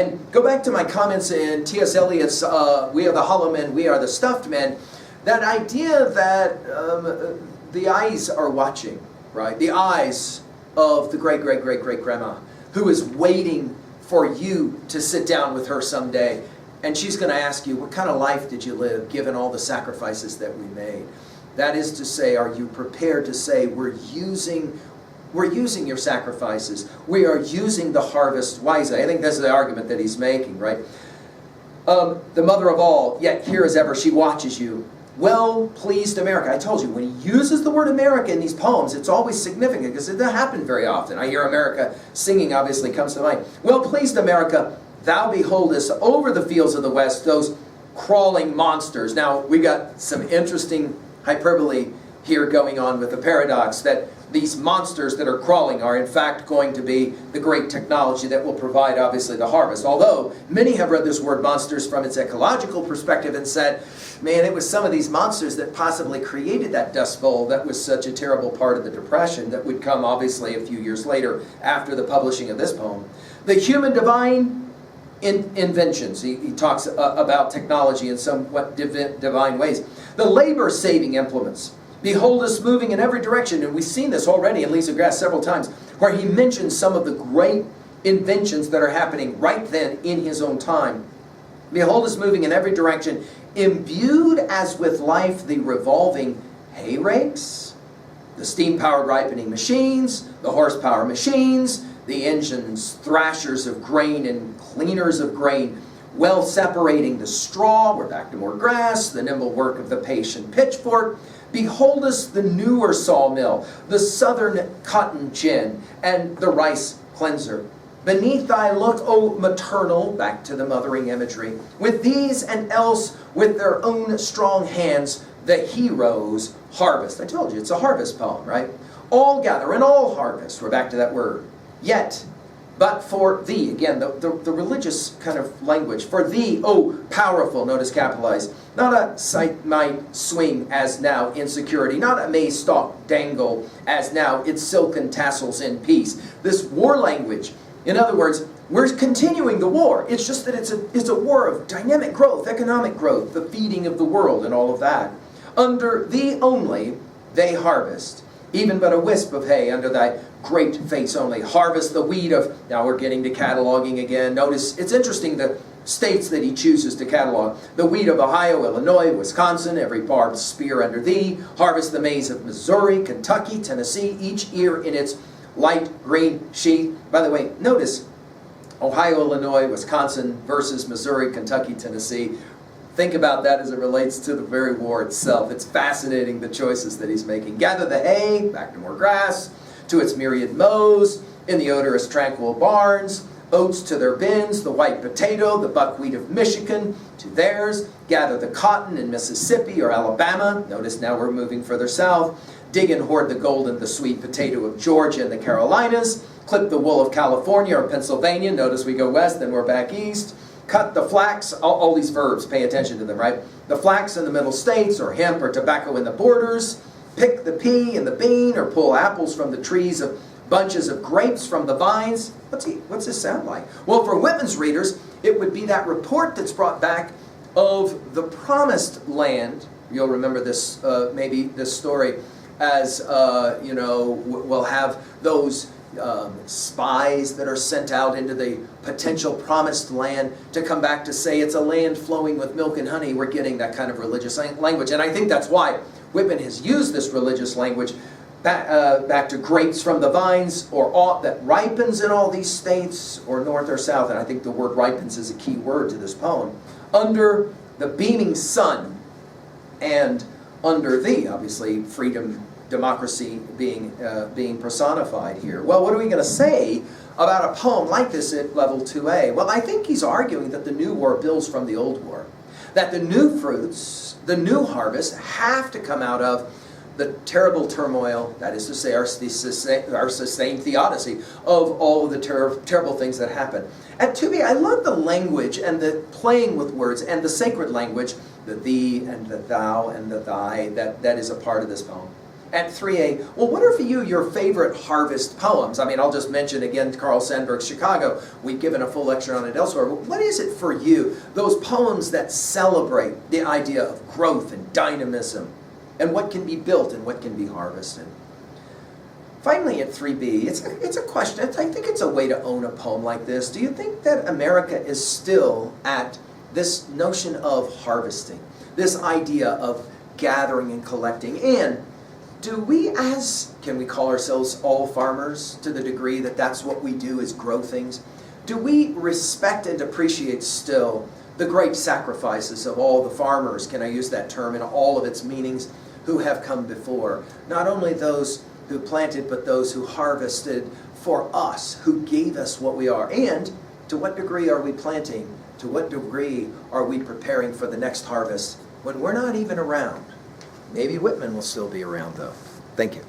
And go back to my comments in T.S. Eliot's We Are the Hollow Men, We Are the Stuffed Men. That idea that the eyes are watching, right? The eyes of the great-great-great-great-grandma who is waiting for you to sit down with her someday. And she's going to ask you, what kind of life did you live given all the sacrifices that we made? That is to say, are you prepared to say, we're using your sacrifices. We are using the harvest wisely. I think this is the argument that he's making, right? The mother of all, yet here as ever she watches you. Well-pleased America. I told you, when he uses the word America in these poems, it's always significant because it doesn't happen very often. I hear America singing, obviously, comes to mind. Well-pleased America, thou beholdest over the fields of the West those crawling monsters. Now, we got some interesting hyperbole here going on with the paradox that these monsters that are crawling are in fact going to be the great technology that will provide obviously the harvest. Although many have read this word monsters from its ecological perspective and said, man, it was some of these monsters that possibly created that Dust Bowl that was such a terrible part of the Depression that would come obviously a few years later after the publishing of this poem. The human divine inventions. He talks about technology in somewhat divine ways. The labor-saving implements. Behold us moving in every direction. And we've seen this already in Leaves of Grass several times, where he mentions some of the great inventions that are happening right then in his own time. Behold us moving in every direction, imbued as with life the revolving hay rakes, the steam-powered ripening machines, the horsepower machines, the engines, thrashers of grain and cleaners of grain, well separating the straw, we're back to more grass, the nimble work of the patient pitchfork. Behold us the newer sawmill, the southern cotton gin, and the rice cleanser. Beneath thy look, O maternal, back to the mothering imagery, with these and else with their own strong hands, the heroes harvest. I told you, it's a harvest poem, right? All gather and all harvest. We're back to that word. Yet, but for thee, again, the religious kind of language, for thee, O powerful, notice capitalized, not a sight might swing as now in security, not a maize stalk dangle as now its silken tassels in peace. This war language, in other words, we're continuing the war. It's just that it's a war of dynamic growth, economic growth, the feeding of the world and all of that. Under thee only they harvest, even but a wisp of hay under thy great face only. Harvest the wheat of, now we're getting to cataloging again. Notice, it's interesting the states that he chooses to catalog. The wheat of Ohio, Illinois, Wisconsin, every barbed spear under thee. Harvest the maize of Missouri, Kentucky, Tennessee, each ear in its light green sheath. By the way, notice Ohio, Illinois, Wisconsin versus Missouri, Kentucky, Tennessee. Think about that as it relates to the very war itself. It's fascinating, the choices that he's making. Gather the hay, back to more grass, to its myriad mows, in the odorous tranquil barns, oats to their bins, the white potato, the buckwheat of Michigan to theirs. Gather the cotton in Mississippi or Alabama. Notice now we're moving further south. Dig and hoard the gold and the sweet potato of Georgia and the Carolinas. Clip the wool of California or Pennsylvania. Notice we go west, then we're back east. Cut the flax, all these verbs, pay attention to them, right? The flax in the middle states, or hemp or tobacco in the borders. Pick the pea and the bean, or pull apples from the trees of bunches of grapes from the vines. What's this sound like? Well, for Whitman's readers, it would be that report that's brought back of the promised land. You'll remember this, maybe this story, as, we'll have those spies that are sent out into the potential promised land to come back to say it's a land flowing with milk and honey. We're getting that kind of religious language. And I think that's why Whitman has used this religious language back to grapes from the vines, or aught that ripens in all these states, or north or south. And I think the word ripens is a key word to this poem. Under the beaming sun, and under thee, obviously freedom, democracy being personified here. Well, what are we going to say about a poem like this at level 2A? Well, I think he's arguing that the new war builds from the old war. That the new fruits, the new harvest, have to come out of the terrible turmoil, that is to say, our sustained theodicy of all of the terrible things that happen. At 2B, I love the language and the playing with words and the sacred language, the thee and the thou and the thy, that is a part of this poem. at 3A, well, what are for you your favorite harvest poems? I mean, I'll just mention again Carl Sandburg's Chicago. We've given a full lecture on it elsewhere. But what is it for you, those poems that celebrate the idea of growth and dynamism, and what can be built and what can be harvested? Finally, at 3B, it's a question. I think it's a way to own a poem like this. Do you think that America is still at this notion of harvesting, this idea of gathering and collecting? And can we call ourselves all farmers to the degree that that's what we do is grow things? Do we respect and appreciate still the great sacrifices of all the farmers, can I use that term in all of its meanings, who have come before? Not only those who planted, but those who harvested for us, who gave us what we are. And to what degree are we planting? To what degree are we preparing for the next harvest when we're not even around? Maybe Whitman will still be around, though. Thank you.